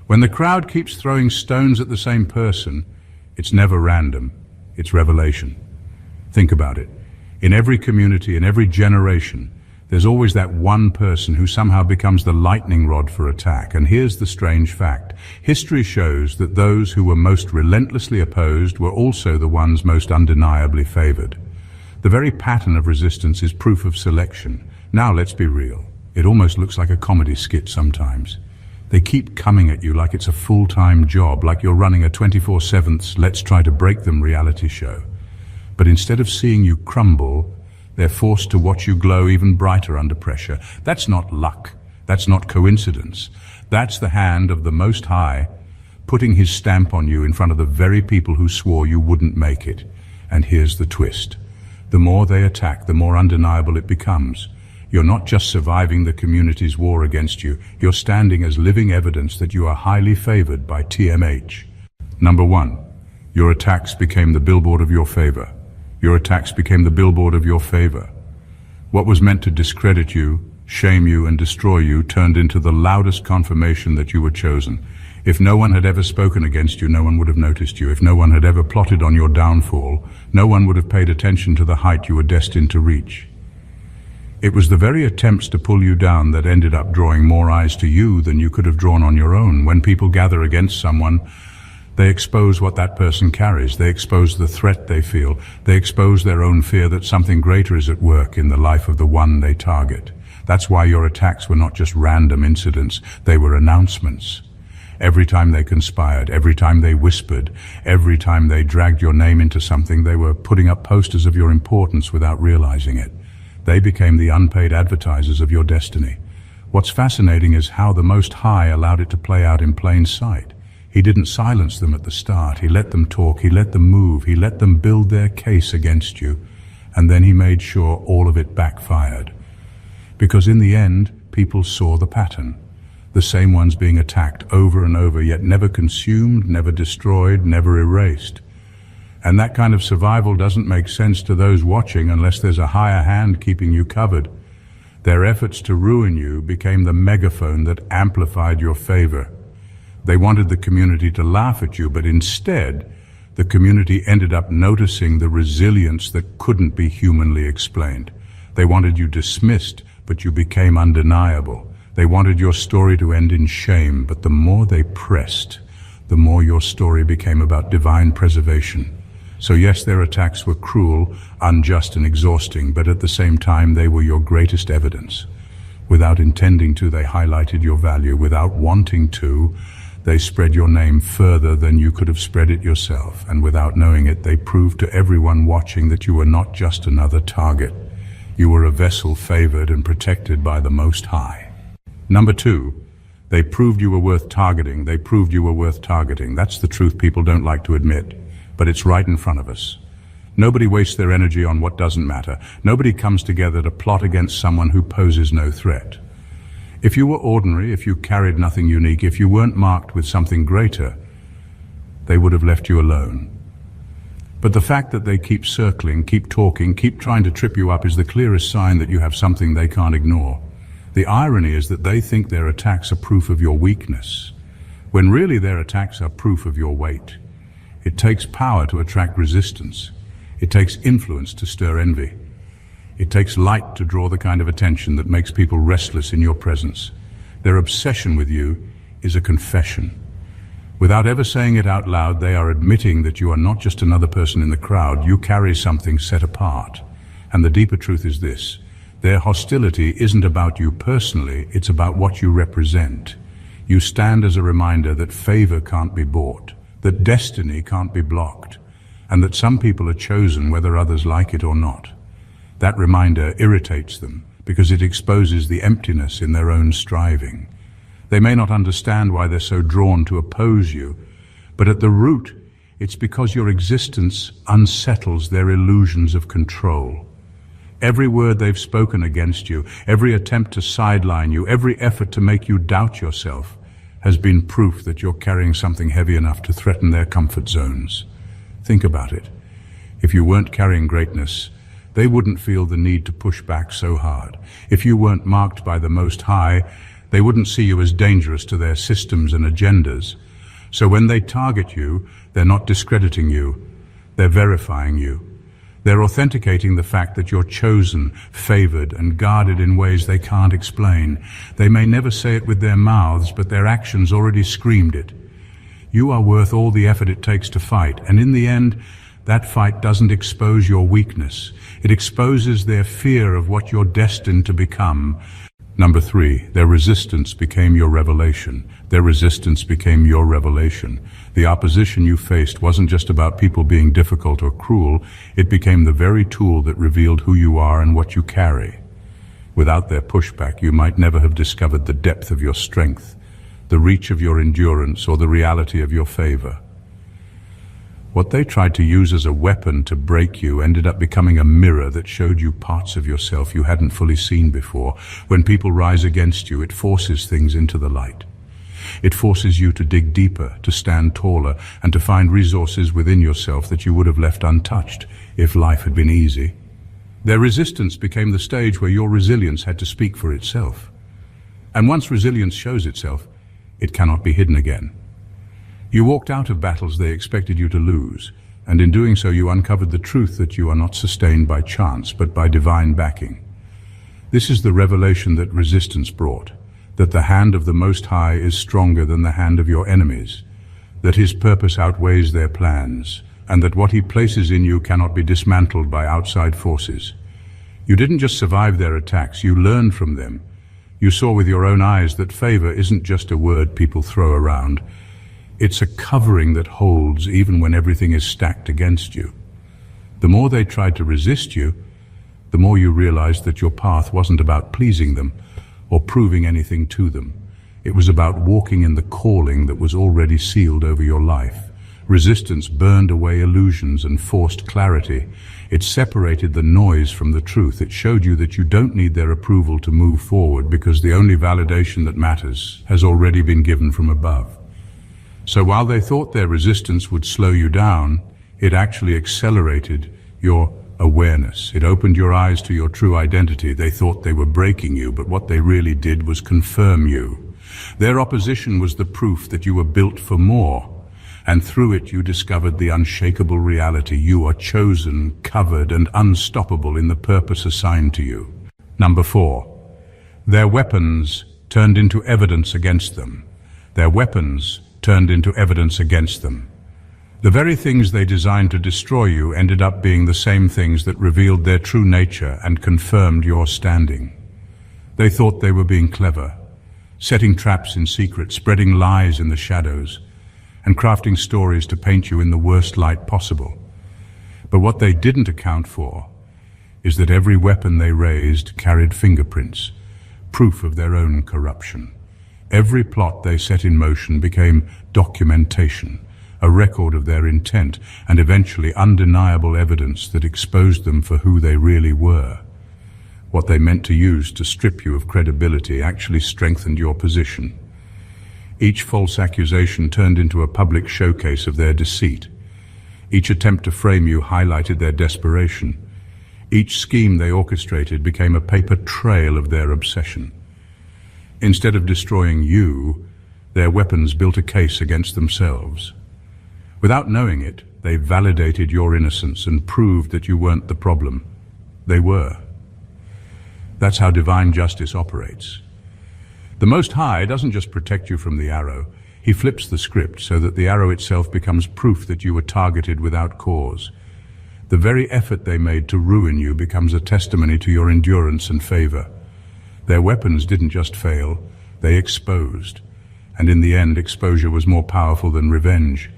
When the crowd keeps throwing stones at the same person, it's never random, it's revelation. Think about it. In every community, in every generation, there's always that one person who somehow becomes the lightning rod for attack. And here's the strange fact. History shows that those who were most relentlessly opposed were also the ones most undeniably favored. The very pattern of resistance is proof of selection. Now let's be real. It almost looks like a comedy skit sometimes. They keep coming at you like it's a full-time job, like you're running a 24/7 let's try to break them reality show. But instead of seeing you crumble, they're forced to watch you glow even brighter under pressure. That's not luck. That's not coincidence. That's the hand of the Most High putting his stamp on you in front of the very people who swore you wouldn't make it. And here's the twist. The more they attack, the more undeniable it becomes. You're not just surviving the community's war against you, you're standing as living evidence that you are highly favored by TMH. Number 1. Your attacks became the billboard of your favor. Your attacks became the billboard of your favor. What was meant to discredit you, shame you, and destroy you turned into the loudest confirmation that you were chosen. If no one had ever spoken against you, no one would have noticed you. If no one had ever plotted on your downfall, no one would have paid attention to the height you were destined to reach. It was the very attempts to pull you down that ended up drawing more eyes to you than you could have drawn on your own. When people gather against someone, they expose what that person carries. They expose the threat they feel. They expose their own fear that something greater is at work in the life of the one they target. That's why your attacks were not just random incidents. They were announcements. Every time they conspired, every time they whispered, every time they dragged your name into something, they were putting up posters of your importance without realizing it. They became the unpaid advertisers of your destiny. What's fascinating is how the Most High allowed it to play out in plain sight. He didn't silence them at the start. He let them talk. He let them move. He let them build their case against you. And then he made sure all of it backfired. Because in the end, people saw the pattern. The same ones being attacked over and over, yet never consumed, never destroyed, never erased. And that kind of survival doesn't make sense to those watching unless there's a higher hand keeping you covered. Their efforts to ruin you became the megaphone that amplified your favor. They wanted the community to laugh at you, but instead, the community ended up noticing the resilience that couldn't be humanly explained. They wanted you dismissed, but you became undeniable. They wanted your story to end in shame, but the more they pressed, the more your story became about divine preservation. So yes, their attacks were cruel, unjust, and exhausting, but at the same time, they were your greatest evidence. Without intending to, they highlighted your value. Without wanting to, they spread your name further than you could have spread it yourself. And without knowing it, they proved to everyone watching that you were not just another target. You were a vessel favored and protected by the Most High. Number 2, they proved you were worth targeting. They proved you were worth targeting. That's the truth people don't like to admit. But it's right in front of us. Nobody wastes their energy on what doesn't matter. Nobody comes together to plot against someone who poses no threat. If you were ordinary, if you carried nothing unique, if you weren't marked with something greater, they would have left you alone. But the fact that they keep circling, keep talking, keep trying to trip you up is the clearest sign that you have something they can't ignore. The irony is that they think their attacks are proof of your weakness, when really their attacks are proof of your weight. It takes power to attract resistance. It takes influence to stir envy. It takes light to draw the kind of attention that makes people restless in your presence. Their obsession with you is a confession. Without ever saying it out loud, they are admitting that you are not just another person in the crowd. You carry something set apart. And the deeper truth is this: their hostility isn't about you personally, it's about what you represent. You stand as a reminder that favor can't be bought, that destiny can't be blocked, and that some people are chosen whether others like it or not. That reminder irritates them because it exposes the emptiness in their own striving. They may not understand why they're so drawn to oppose you, but at the root, it's because your existence unsettles their illusions of control. Every word they've spoken against you, every attempt to sideline you, every effort to make you doubt yourself, has been proof that you're carrying something heavy enough to threaten their comfort zones. Think about it. If you weren't carrying greatness, they wouldn't feel the need to push back so hard. If you weren't marked by the Most High, They wouldn't see you as dangerous to their systems and agendas. So when they target you, they're not discrediting you, they're verifying you. They're authenticating the fact that you're chosen, favored, and guarded in ways they can't explain. They may never say it with their mouths, but their actions already screamed it. You are worth all the effort it takes to fight, and in the end, that fight doesn't expose your weakness. It exposes their fear of what you're destined to become. Number 3, their resistance became your revelation. Their resistance became your revelation. The opposition you faced wasn't just about people being difficult or cruel. It became the very tool that revealed who you are and what you carry. Without their pushback, you might never have discovered the depth of your strength, the reach of your endurance, or the reality of your favor. What they tried to use as a weapon to break you ended up becoming a mirror that showed you parts of yourself you hadn't fully seen before. When people rise against you, it forces things into the light. It forces you to dig deeper, to stand taller, and to find resources within yourself that you would have left untouched if life had been easy. Their resistance became the stage where your resilience had to speak for itself. And once resilience shows itself, it cannot be hidden again. You walked out of battles they expected you to lose, and in doing so you uncovered the truth that you are not sustained by chance, but by divine backing. This is the revelation that resistance brought, that the hand of the Most High is stronger than the hand of your enemies, that His purpose outweighs their plans, and that what He places in you cannot be dismantled by outside forces. You didn't just survive their attacks, you learned from them. You saw with your own eyes that favor isn't just a word people throw around. It's a covering that holds even when everything is stacked against you. The more they tried to resist you, the more you realized that your path wasn't about pleasing them or proving anything to them. It was about walking in the calling that was already sealed over your life. Resistance burned away illusions and forced clarity. It separated the noise from the truth. It showed you that you don't need their approval to move forward, because the only validation that matters has already been given from above. So while they thought their resistance would slow you down, it actually accelerated your awareness. It opened your eyes to your true identity. They thought they were breaking you, but what they really did was confirm you. Their opposition was the proof that you were built for more, and through it you discovered the unshakable reality. You are chosen, covered, and unstoppable in the purpose assigned to you. Number 4, their weapons turned into evidence against them. Their weapons turned into evidence against them. The very things they designed to destroy you ended up being the same things that revealed their true nature and confirmed your standing. They thought they were being clever, setting traps in secret, spreading lies in the shadows, and crafting stories to paint you in the worst light possible. But what they didn't account for is that every weapon they raised carried fingerprints, proof of their own corruption. Every plot they set in motion became documentation, a record of their intent, and eventually undeniable evidence that exposed them for who they really were. What they meant to use to strip you of credibility actually strengthened your position. Each false accusation turned into a public showcase of their deceit. Each attempt to frame you highlighted their desperation. Each scheme they orchestrated became a paper trail of their obsession. Instead of destroying you, their weapons built a case against themselves. Without knowing it, they validated your innocence and proved that you weren't the problem. They were. That's how divine justice operates. The Most High doesn't just protect you from the arrow. He flips the script so that the arrow itself becomes proof that you were targeted without cause. The very effort they made to ruin you becomes a testimony to your endurance and favor. Their weapons didn't just fail, they exposed. And in the end, exposure was more powerful than revenge.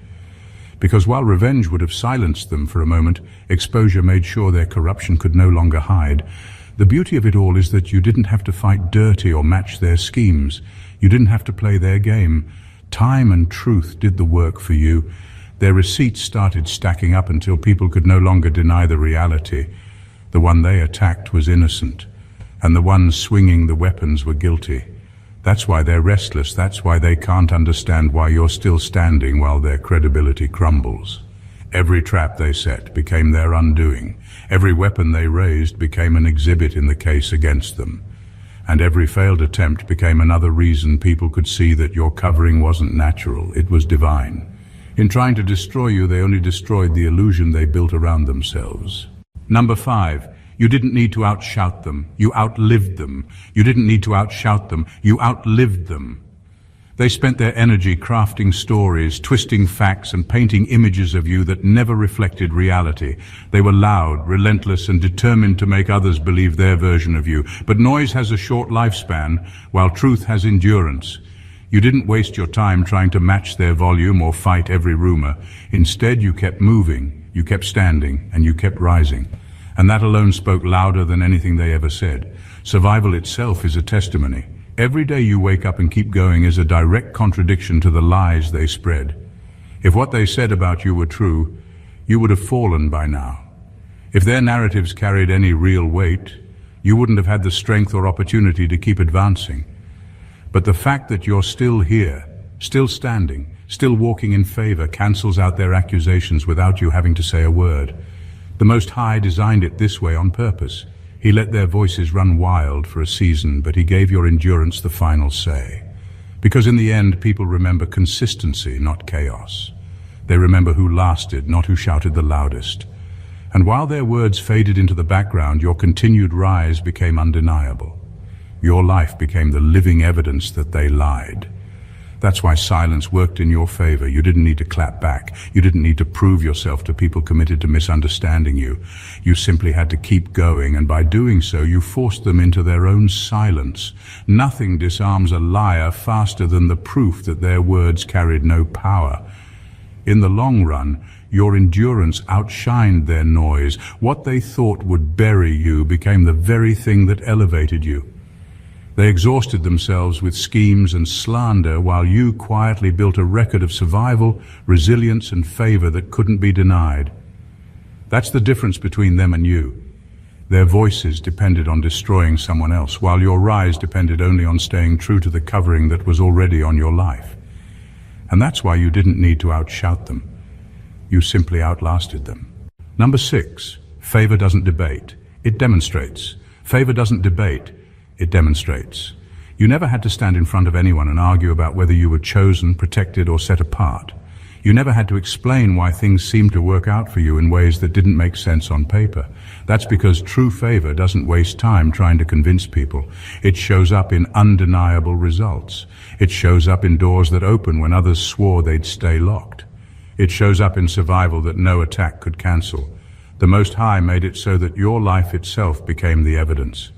Because while revenge would have silenced them for a moment, exposure made sure their corruption could no longer hide. The beauty of it all is that you didn't have to fight dirty or match their schemes. You didn't have to play their game. Time and truth did the work for you. Their receipts started stacking up until people could no longer deny the reality. The one they attacked was innocent, and the ones swinging the weapons were guilty. That's why they're restless. That's why they can't understand why you're still standing while their credibility crumbles. Every trap they set became their undoing. Every weapon they raised became an exhibit in the case against them. And every failed attempt became another reason people could see that your covering wasn't natural, it was divine. In trying to destroy you, they only destroyed the illusion they built around themselves. Number 5, you didn't need to outshout them, you outlived them. You didn't need to outshout them, you outlived them. They spent their energy crafting stories, twisting facts, and painting images of you that never reflected reality. They were loud, relentless, and determined to make others believe their version of you. But noise has a short lifespan, while truth has endurance. You didn't waste your time trying to match their volume or fight every rumor. Instead, you kept moving, you kept standing, and you kept rising. And that alone spoke louder than anything they ever said. Survival itself is a testimony. Every day you wake up and keep going is a direct contradiction to the lies they spread. If what they said about you were true, you would have fallen by now. If their narratives carried any real weight, you wouldn't have had the strength or opportunity to keep advancing. But the fact that you're still here, still standing, still walking in favor, cancels out their accusations without you having to say a word. The Most High designed it this way on purpose. He let their voices run wild for a season, but he gave your endurance the final say. Because in the end, people remember consistency, not chaos. They remember who lasted, not who shouted the loudest. And while their words faded into the background, your continued rise became undeniable. Your life became the living evidence that they lied. That's why silence worked in your favor. You didn't need to clap back. You didn't need to prove yourself to people committed to misunderstanding you. You simply had to keep going, and by doing so, you forced them into their own silence. Nothing disarms a liar faster than the proof that their words carried no power. In the long run, your endurance outshined their noise. What they thought would bury you became the very thing that elevated you. They exhausted themselves with schemes and slander while you quietly built a record of survival, resilience, and favor that couldn't be denied. That's the difference between them and you. Their voices depended on destroying someone else, while your rise depended only on staying true to the covering that was already on your life. And that's why you didn't need to outshout them. You simply outlasted them. Number 6, favor doesn't debate, it demonstrates. Favor doesn't debate, it demonstrates. You never had to stand in front of anyone and argue about whether you were chosen, protected, or set apart. You never had to explain why things seemed to work out for you in ways that didn't make sense on paper. That's because true favor doesn't waste time trying to convince people. It shows up in undeniable results. It shows up in doors that open when others swore they'd stay locked. It shows up in survival that no attack could cancel. The Most High made it so that your life itself became the evidence.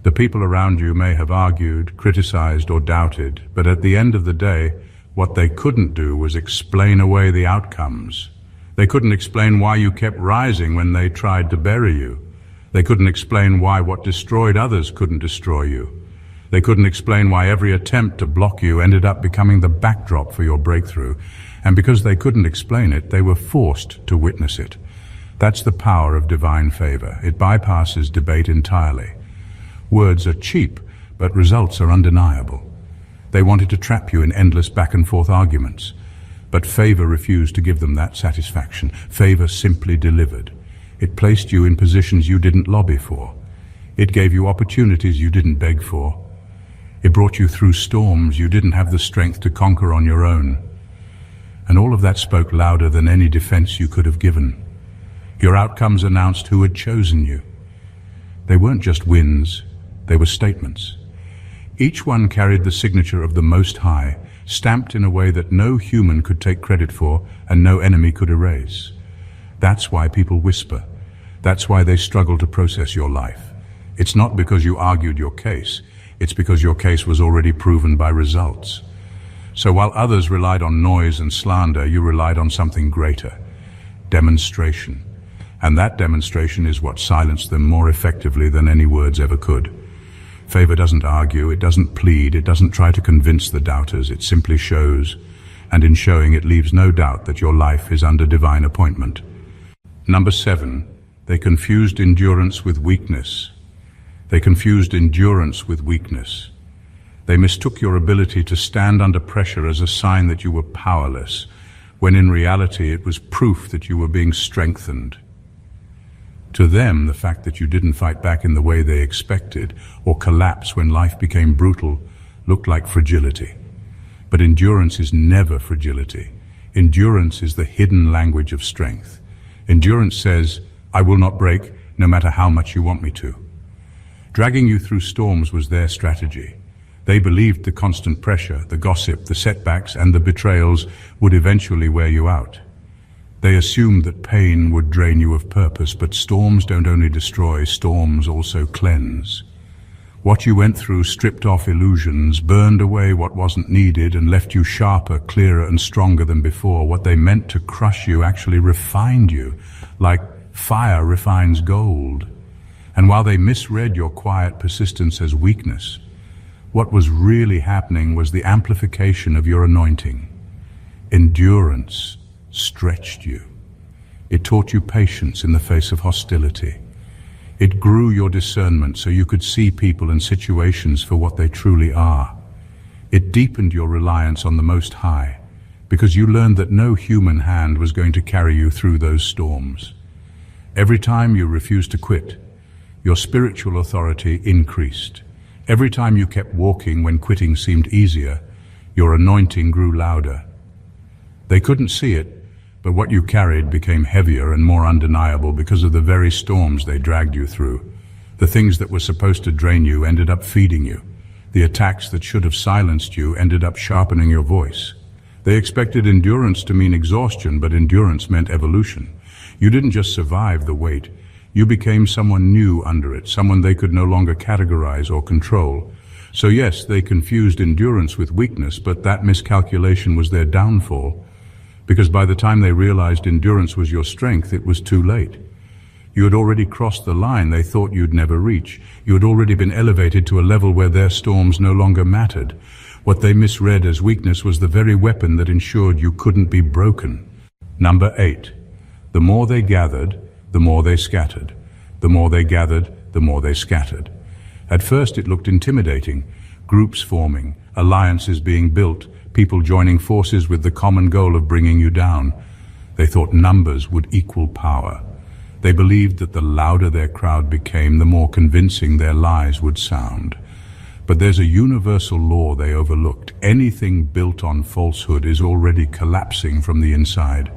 The people around you may have argued, criticized, or doubted, but at the end of the day, what they couldn't do was explain away the outcomes. They couldn't explain why you kept rising when they tried to bury you. They couldn't explain why what destroyed others couldn't destroy you. They couldn't explain why every attempt to block you ended up becoming the backdrop for your breakthrough. And because they couldn't explain it, they were forced to witness it. That's the power of divine favor. It bypasses debate entirely. Words are cheap, but results are undeniable. They wanted to trap you in endless back-and-forth arguments, but favor refused to give them that satisfaction. Favor simply delivered. It placed you in positions you didn't lobby for. It gave you opportunities you didn't beg for. It brought you through storms you didn't have the strength to conquer on your own. And all of that spoke louder than any defense you could have given. Your outcomes announced who had chosen you. They weren't just wins. They were statements. Each one carried the signature of the Most High, stamped in a way that no human could take credit for and no enemy could erase. That's why people whisper. That's why they struggle to process your life. It's not because you argued your case. It's because your case was already proven by results. So while others relied on noise and slander, you relied on something greater: demonstration. And that demonstration is what silenced them more effectively than any words ever could. Favor doesn't argue, it doesn't plead, it doesn't try to convince the doubters, it simply shows. And in showing, it leaves no doubt that your life is under divine appointment. Number 7, they confused endurance with weakness. They confused endurance with weakness. They mistook your ability to stand under pressure as a sign that you were powerless, when in reality it was proof that you were being strengthened. To them, the fact that you didn't fight back in the way they expected or collapse when life became brutal looked like fragility. But endurance is never fragility. Endurance is the hidden language of strength. Endurance says, I will not break, no matter how much you want me to. Dragging you through storms was their strategy. They believed the constant pressure, the gossip, the setbacks, and the betrayals would eventually wear you out. They assumed that pain would drain you of purpose, but storms don't only destroy, storms also cleanse. What you went through stripped off illusions, burned away what wasn't needed, and left you sharper, clearer, and stronger than before. What they meant to crush you actually refined you, like fire refines gold. And while they misread your quiet persistence as weakness, what was really happening was the amplification of your anointing. Endurance stretched you. It taught you patience in the face of hostility. It grew your discernment so you could see people and situations for what they truly are. It deepened your reliance on the Most High, because you learned that no human hand was going to carry you through those storms. Every time you refused to quit, your spiritual authority increased. Every time you kept walking when quitting seemed easier, your anointing grew louder. They couldn't see it, but what you carried became heavier and more undeniable because of the very storms they dragged you through. The things that were supposed to drain you ended up feeding you. The attacks that should have silenced you ended up sharpening your voice. They expected endurance to mean exhaustion, but endurance meant evolution. You didn't just survive the weight. You became someone new under it, someone they could no longer categorize or control. So yes, they confused endurance with weakness, but that miscalculation was their downfall. Because by the time they realized endurance was your strength, it was too late. You had already crossed the line they thought you'd never reach. You had already been elevated to a level where their storms no longer mattered. What they misread as weakness was the very weapon that ensured you couldn't be broken. Number 8. The more they gathered, the more they scattered. The more they gathered, the more they scattered. At first it looked intimidating. Groups forming, alliances being built, people joining forces with the common goal of bringing you down. They thought numbers would equal power. They believed that the louder their crowd became, the more convincing their lies would sound. But there's a universal law they overlooked. Anything built on falsehood is already collapsing from the inside.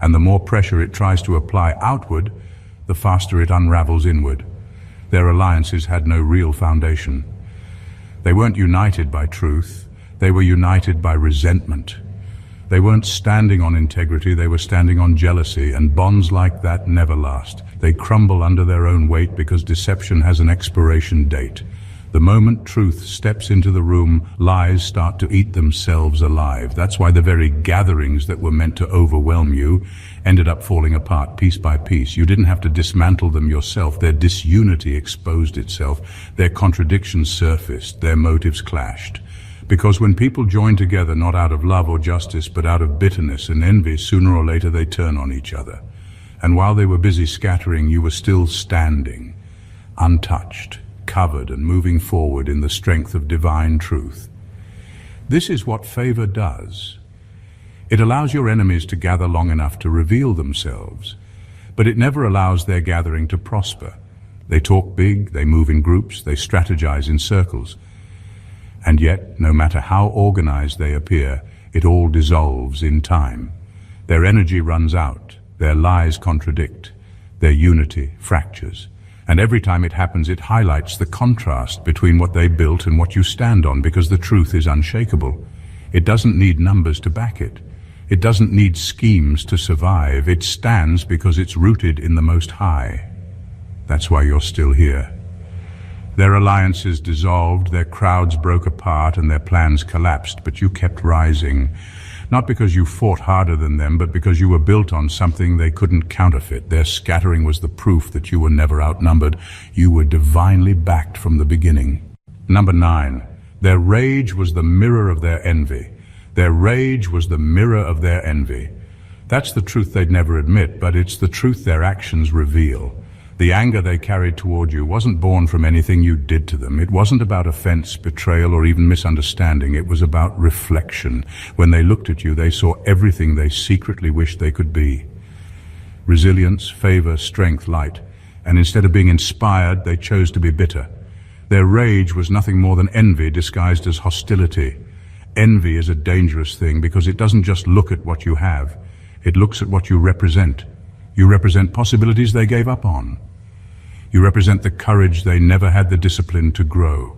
And the more pressure it tries to apply outward, the faster it unravels inward. Their alliances had no real foundation. They weren't united by truth. They were united by resentment. They weren't standing on integrity, they were standing on jealousy, and bonds like that never last. They crumble under their own weight because deception has an expiration date. The moment truth steps into the room, lies start to eat themselves alive. That's why the very gatherings that were meant to overwhelm you ended up falling apart piece by piece. You didn't have to dismantle them yourself. Their disunity exposed itself. Their contradictions surfaced. Their motives clashed. Because when people join together not out of love or justice, but out of bitterness and envy, sooner or later they turn on each other. And while they were busy scattering, you were still standing, untouched, covered and moving forward in the strength of divine truth. This is what favor does. It allows your enemies to gather long enough to reveal themselves, but it never allows their gathering to prosper. They talk big, they move in groups, they strategize in circles. And yet, no matter how organized they appear, it all dissolves in time. Their energy runs out, their lies contradict, their unity fractures. And every time it happens, it highlights the contrast between what they built and what you stand on, because the truth is unshakable. It doesn't need numbers to back it. It doesn't need schemes to survive. It stands because it's rooted in the Most High. That's why you're still here. Their alliances dissolved, their crowds broke apart, and their plans collapsed, but you kept rising. Not because you fought harder than them, but because you were built on something they couldn't counterfeit. Their scattering was the proof that you were never outnumbered. You were divinely backed from the beginning. Number 9. Their rage was the mirror of their envy. Their rage was the mirror of their envy. That's the truth they'd never admit, but it's the truth their actions reveal. The anger they carried toward you wasn't born from anything you did to them. It wasn't about offense, betrayal, or even misunderstanding. It was about reflection. When they looked at you, they saw everything they secretly wished they could be. Resilience, favor, strength, light. and instead of being inspired, they chose to be bitter. Their rage was nothing more than envy disguised as hostility. Envy is a dangerous thing because it doesn't just look at what you have, it looks at what you represent. You represent possibilities they gave up on. You represent the courage they never had the discipline to grow.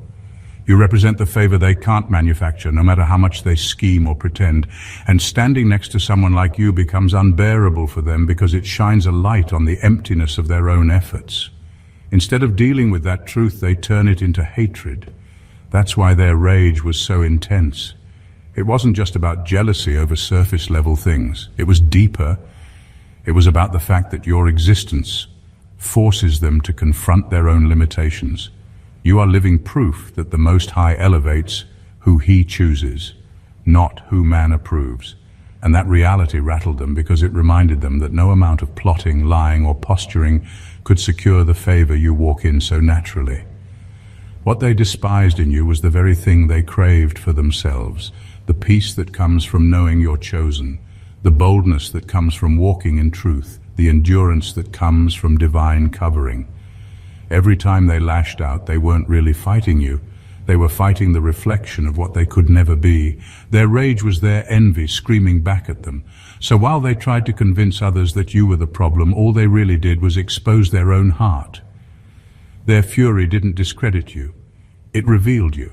You represent the favor they can't manufacture, no matter how much they scheme or pretend. And standing next to someone like you becomes unbearable for them because it shines a light on the emptiness of their own efforts. Instead of dealing with that truth, they turn it into hatred. That's why their rage was so intense. It wasn't just about jealousy over surface-level things. It was deeper. It was about the fact that your existence forces them to confront their own limitations. You are living proof that the Most High elevates who He chooses, not who man approves. And that reality rattled them because it reminded them that no amount of plotting, lying, or posturing could secure the favor you walk in so naturally. What they despised in you was the very thing they craved for themselves, the peace that comes from knowing you're chosen, the boldness that comes from walking in truth, the endurance that comes from divine covering. Every time they lashed out, they weren't really fighting you. They were fighting the reflection of what they could never be. Their rage was their envy screaming back at them. So while they tried to convince others that you were the problem, all they really did was expose their own heart. Their fury didn't discredit you. It revealed you.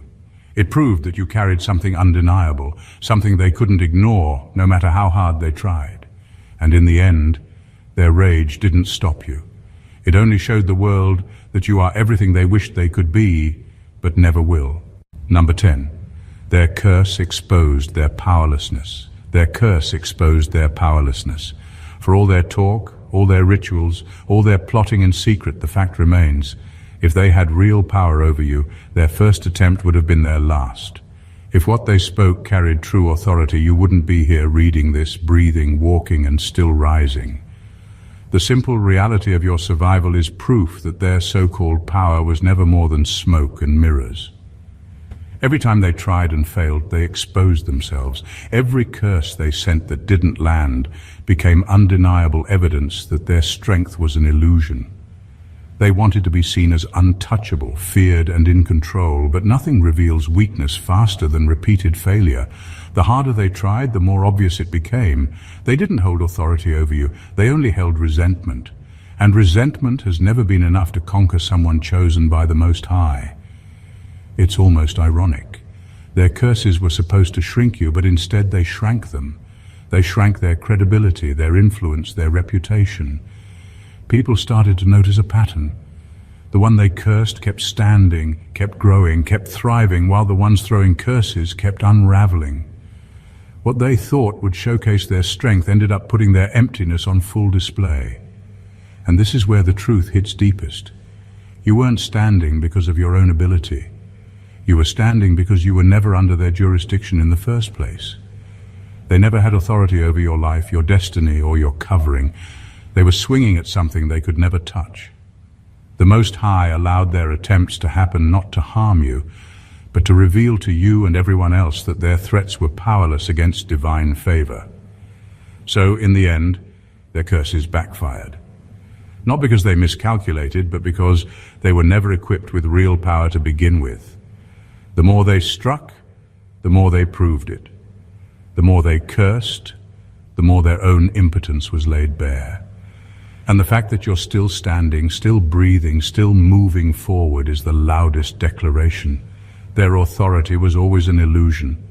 It proved that you carried something undeniable, something they couldn't ignore, no matter how hard they tried. And in the end, their rage didn't stop you. It only showed the world that you are everything they wished they could be, but never will. Number 10. Their curse exposed their powerlessness. Their curse exposed their powerlessness. For all their talk, all their rituals, all their plotting in secret, the fact remains, if they had real power over you, their first attempt would have been their last. If what they spoke carried true authority, you wouldn't be here reading this, breathing, walking, and still rising. The simple reality of your survival is proof that their so-called power was never more than smoke and mirrors. Every time they tried and failed, they exposed themselves. Every curse they sent that didn't land became undeniable evidence that their strength was an illusion. They wanted to be seen as untouchable, feared and in control, but nothing reveals weakness faster than repeated failure. The harder they tried, the more obvious it became. They didn't hold authority over you, they only held resentment. And resentment has never been enough to conquer someone chosen by the Most High. It's almost ironic. Their curses were supposed to shrink you, but instead they shrank them. They shrank their credibility, their influence, their reputation. People started to notice a pattern. The one they cursed kept standing, kept growing, kept thriving, while the ones throwing curses kept unraveling. What they thought would showcase their strength ended up putting their emptiness on full display. And this is where the truth hits deepest. You weren't standing because of your own ability. You were standing because you were never under their jurisdiction in the first place. They never had authority over your life, your destiny, or your covering. They were swinging at something they could never touch. The Most High allowed their attempts to happen not to harm you, but to reveal to you and everyone else that their threats were powerless against divine favor. So, in the end, their curses backfired. Not because they miscalculated, but because they were never equipped with real power to begin with. The more they struck, the more they proved it. The more they cursed, the more their own impotence was laid bare. And the fact that you're still standing, still breathing, still moving forward is the loudest declaration. Their authority was always an illusion,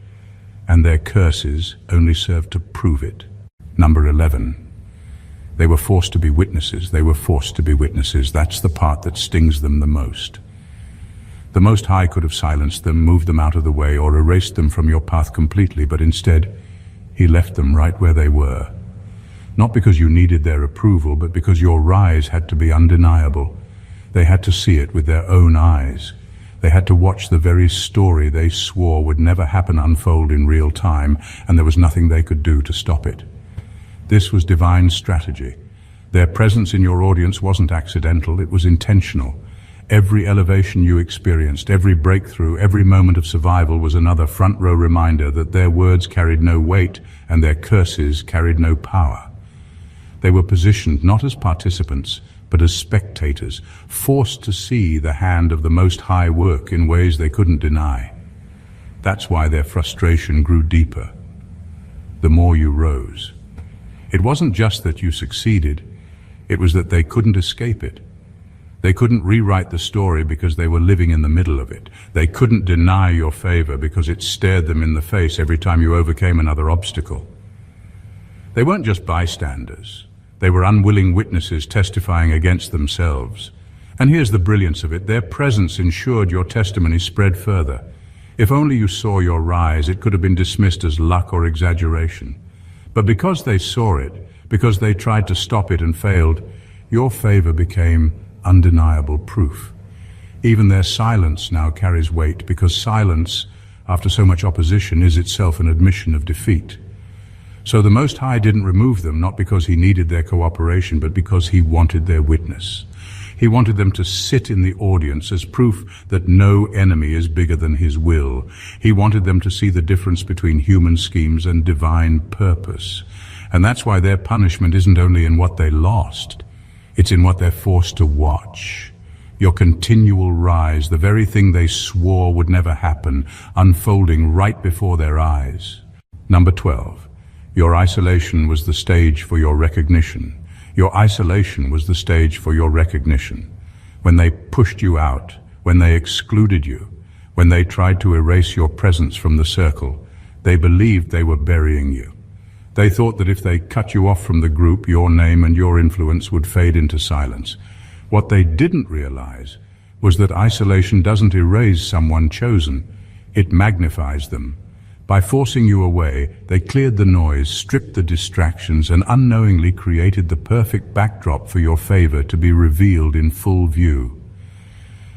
and their curses only served to prove it. Number 11. They were forced to be witnesses. They were forced to be witnesses. That's the part that stings them the most. The Most High could have silenced them, moved them out of the way, or erased them from your path completely, but instead, He left them right where they were. Not because you needed their approval, but because your rise had to be undeniable. They had to see it with their own eyes. They had to watch the very story they swore would never happen unfold in real time, and there was nothing they could do to stop it. This was divine strategy. Their presence in your audience wasn't accidental, it was intentional. Every elevation you experienced, every breakthrough, every moment of survival was another front-row reminder that their words carried no weight and their curses carried no power. They were positioned not as participants, but as spectators, forced to see the hand of the Most High work in ways they couldn't deny. That's why their frustration grew deeper, the more you rose. It wasn't just that you succeeded, it was that they couldn't escape it. They couldn't rewrite the story because they were living in the middle of it. They couldn't deny your favor because it stared them in the face every time you overcame another obstacle. They weren't just bystanders. They were unwilling witnesses testifying against themselves. And here's the brilliance of it. Their presence ensured your testimony spread further. If only you saw your rise, it could have been dismissed as luck or exaggeration. But because they saw it, because they tried to stop it and failed, your favor became undeniable proof. Even their silence now carries weight, because silence, after so much opposition, is itself an admission of defeat. So the Most High didn't remove them, not because he needed their cooperation, but because he wanted their witness. He wanted them to sit in the audience as proof that no enemy is bigger than his will. He wanted them to see the difference between human schemes and divine purpose. And that's why their punishment isn't only in what they lost, it's in what they're forced to watch. Your continual rise, the very thing they swore would never happen, unfolding right before their eyes. Number 12. Your isolation was the stage for your recognition. Your isolation was the stage for your recognition. When they pushed you out, when they excluded you, when they tried to erase your presence from the circle, they believed they were burying you. They thought that if they cut you off from the group, your name and your influence would fade into silence. What they didn't realize was that isolation doesn't erase someone chosen, it magnifies them. By forcing you away, they cleared the noise, stripped the distractions, and unknowingly created the perfect backdrop for your favor to be revealed in full view.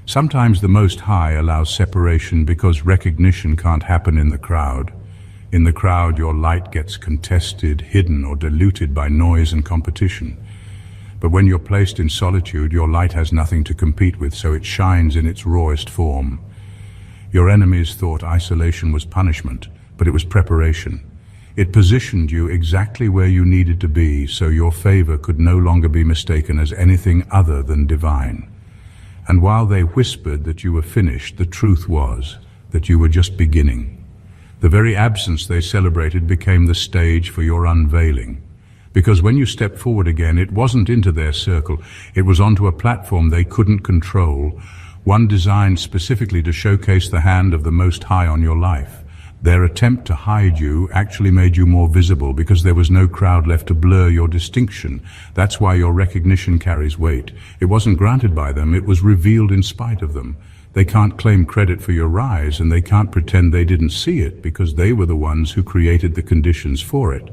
Sometimes the Most High allows separation because recognition can't happen in the crowd. In the crowd, your light gets contested, hidden, or diluted by noise and competition. But when you're placed in solitude, your light has nothing to compete with, so it shines in its rawest form. Your enemies thought isolation was punishment, but it was preparation. It positioned you exactly where you needed to be, so your favor could no longer be mistaken as anything other than divine. And while they whispered that you were finished, the truth was that you were just beginning. The very absence they celebrated became the stage for your unveiling. Because when you stepped forward again, it wasn't into their circle, it was onto a platform they couldn't control, one designed specifically to showcase the hand of the Most High on your life. Their attempt to hide you actually made you more visible because there was no crowd left to blur your distinction. That's why your recognition carries weight. It wasn't granted by them, it was revealed in spite of them. They can't claim credit for your rise, and they can't pretend they didn't see it because they were the ones who created the conditions for it.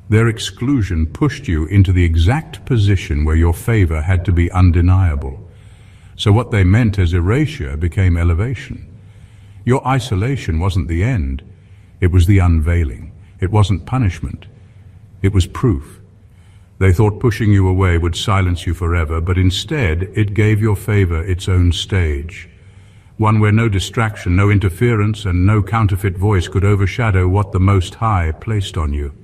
Their exclusion pushed you into the exact position where your favor had to be undeniable. So what they meant as erasure became elevation. Your isolation wasn't the end, it was the unveiling. It wasn't punishment, it was proof. They thought pushing you away would silence you forever, but instead it gave your favor its own stage. One where no distraction, no interference, and no counterfeit voice could overshadow what the Most High placed on you.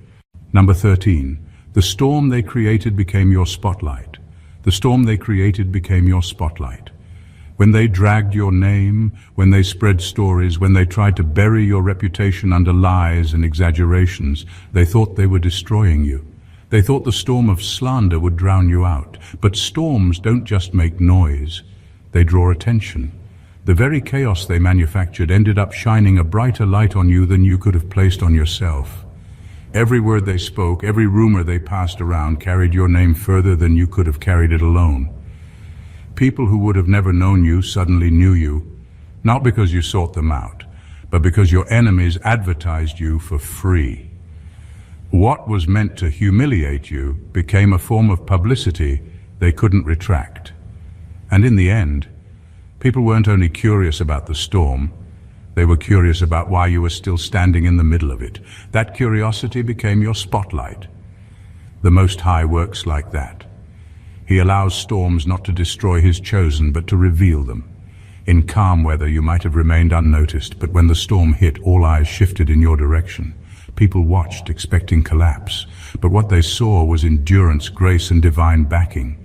Number 13. The storm they created became your spotlight. The storm they created became your spotlight. When they dragged your name, when they spread stories, when they tried to bury your reputation under lies and exaggerations, they thought they were destroying you. They thought the storm of slander would drown you out. But storms don't just make noise, they draw attention. The very chaos they manufactured ended up shining a brighter light on you than you could have placed on yourself. Every word they spoke, every rumor they passed around carried your name further than you could have carried it alone. People who would have never known you suddenly knew you, not because you sought them out, but because your enemies advertised you for free. What was meant to humiliate you became a form of publicity they couldn't retract. And in the end, people weren't only curious about the storm, they were curious about why you were still standing in the middle of it. That curiosity became your spotlight. The Most High works like that. He allows storms not to destroy his chosen, but to reveal them. In calm weather, you might have remained unnoticed, but when the storm hit, all eyes shifted in your direction. People watched, expecting collapse, but what they saw was endurance, grace, and divine backing.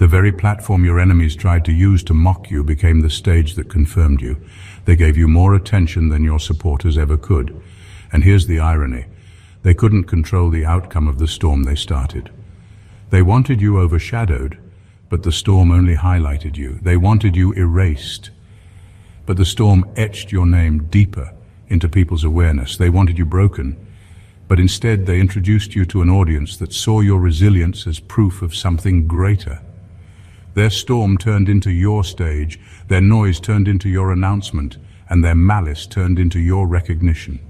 The very platform your enemies tried to use to mock you became the stage that confirmed you. They gave you more attention than your supporters ever could. And here's the irony. They couldn't control the outcome of the storm they started. They wanted you overshadowed, but the storm only highlighted you. They wanted you erased, but the storm etched your name deeper into people's awareness. They wanted you broken, but instead they introduced you to an audience that saw your resilience as proof of something greater. Their storm turned into your stage, their noise turned into your announcement, and their malice turned into your recognition.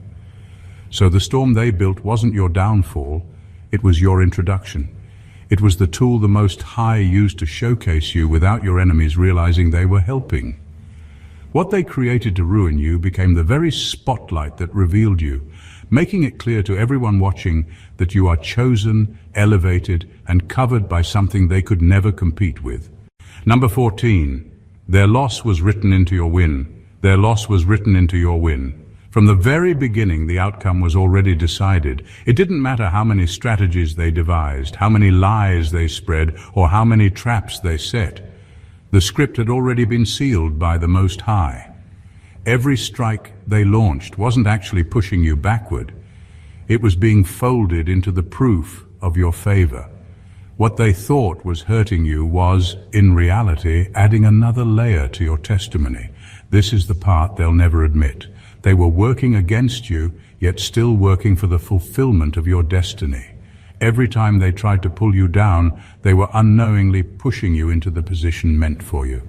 So the storm they built wasn't your downfall, it was your introduction. It was the tool the Most High used to showcase you without your enemies realizing they were helping. What they created to ruin you became the very spotlight that revealed you, making it clear to everyone watching that you are chosen, elevated, and covered by something they could never compete with. Number 14. Their loss was written into your win. Their loss was written into your win. From the very beginning, the outcome was already decided. It didn't matter how many strategies they devised, how many lies they spread, or how many traps they set. The script had already been sealed by the Most High. Every strike they launched wasn't actually pushing you backward. It was being folded into the proof of your favor. What they thought was hurting you was, in reality, adding another layer to your testimony. This is the part they'll never admit. They were working against you, yet still working for the fulfillment of your destiny. Every time they tried to pull you down, they were unknowingly pushing you into the position meant for you.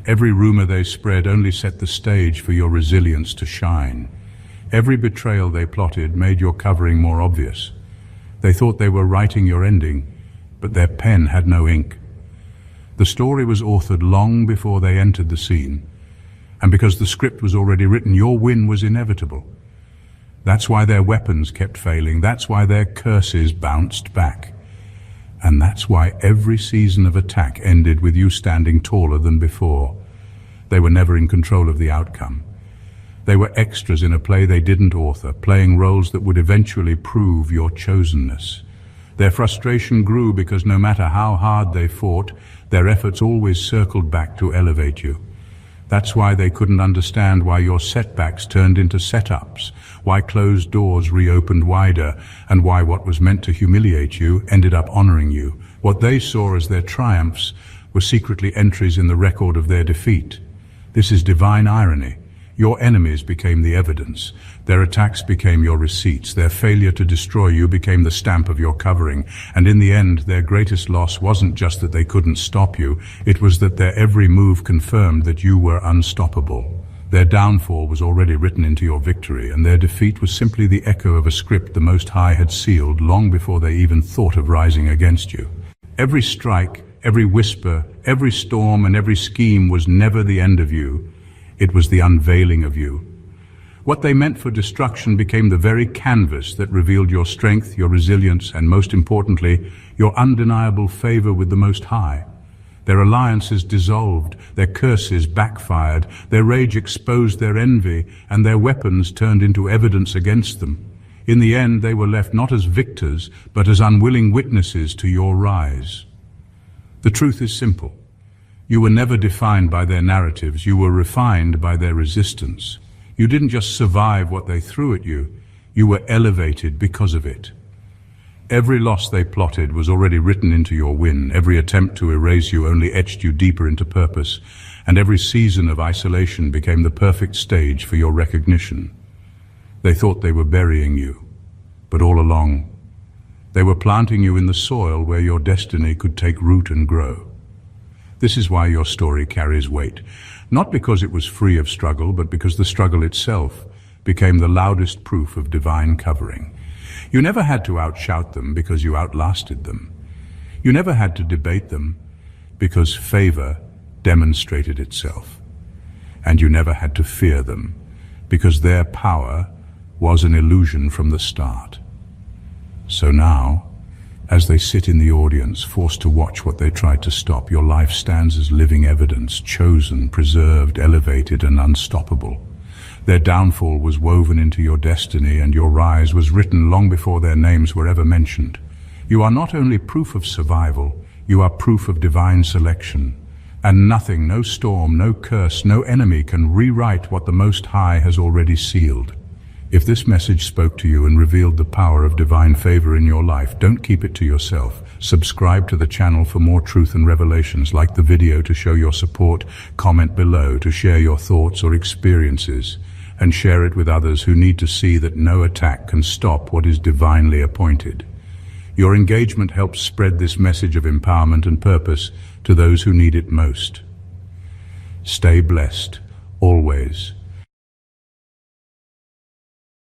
Every rumor they spread only set the stage for your resilience to shine. Every betrayal they plotted made your covering more obvious. They thought they were writing your ending, but their pen had no ink. The story was authored long before they entered the scene, and because the script was already written, your win was inevitable. That's why their weapons kept failing. That's why their curses bounced back. And that's why every season of attack ended with you standing taller than before. They were never in control of the outcome. They were extras in a play they didn't author, playing roles that would eventually prove your chosenness. Their frustration grew because no matter how hard they fought, their efforts always circled back to elevate you. That's why they couldn't understand why your setbacks turned into setups, why closed doors reopened wider, and why what was meant to humiliate you ended up honoring you. What they saw as their triumphs were secretly entries in the record of their defeat. This is divine irony. Your enemies became the evidence. Their attacks became your receipts. Their failure to destroy you became the stamp of your covering. And in the end, their greatest loss wasn't just that they couldn't stop you. It was that their every move confirmed that you were unstoppable. Their downfall was already written into your victory, and their defeat was simply the echo of a script the Most High had sealed long before they even thought of rising against you. Every strike, every whisper, every storm, and every scheme was never the end of you. It was the unveiling of you. What they meant for destruction became the very canvas that revealed your strength, your resilience, and most importantly, your undeniable favor with the Most High. Their alliances dissolved, their curses backfired, their rage exposed their envy, and their weapons turned into evidence against them. In the end, they were left not as victors, but as unwilling witnesses to your rise. The truth is simple. You were never defined by their narratives. You were refined by their resistance. You didn't just survive what they threw at you. You were elevated because of it. Every loss they plotted was already written into your win. Every attempt to erase you only etched you deeper into purpose. And every season of isolation became the perfect stage for your recognition. They thought they were burying you, but all along, they were planting you in the soil where your destiny could take root and grow. This is why your story carries weight, not because it was free of struggle, but because the struggle itself became the loudest proof of divine covering. You never had to outshout them because you outlasted them. You never had to debate them because favor demonstrated itself. And you never had to fear them because their power was an illusion from the start. So now, as they sit in the audience, forced to watch what they tried to stop, your life stands as living evidence, chosen, preserved, elevated, and unstoppable. Their downfall was woven into your destiny, and your rise was written long before their names were ever mentioned. You are not only proof of survival, You are proof of divine selection. And nothing, no storm, no curse, no enemy can rewrite what the Most High has already sealed. If this message spoke to you and revealed the power of divine favor in your life, don't keep it to yourself. Subscribe to the channel for more truth and revelations. Like the video to show your support, comment below to share your thoughts or experiences, and share it with others who need to see that no attack can stop what is divinely appointed. Your engagement helps spread this message of empowerment and purpose to those who need it most. Stay blessed, always.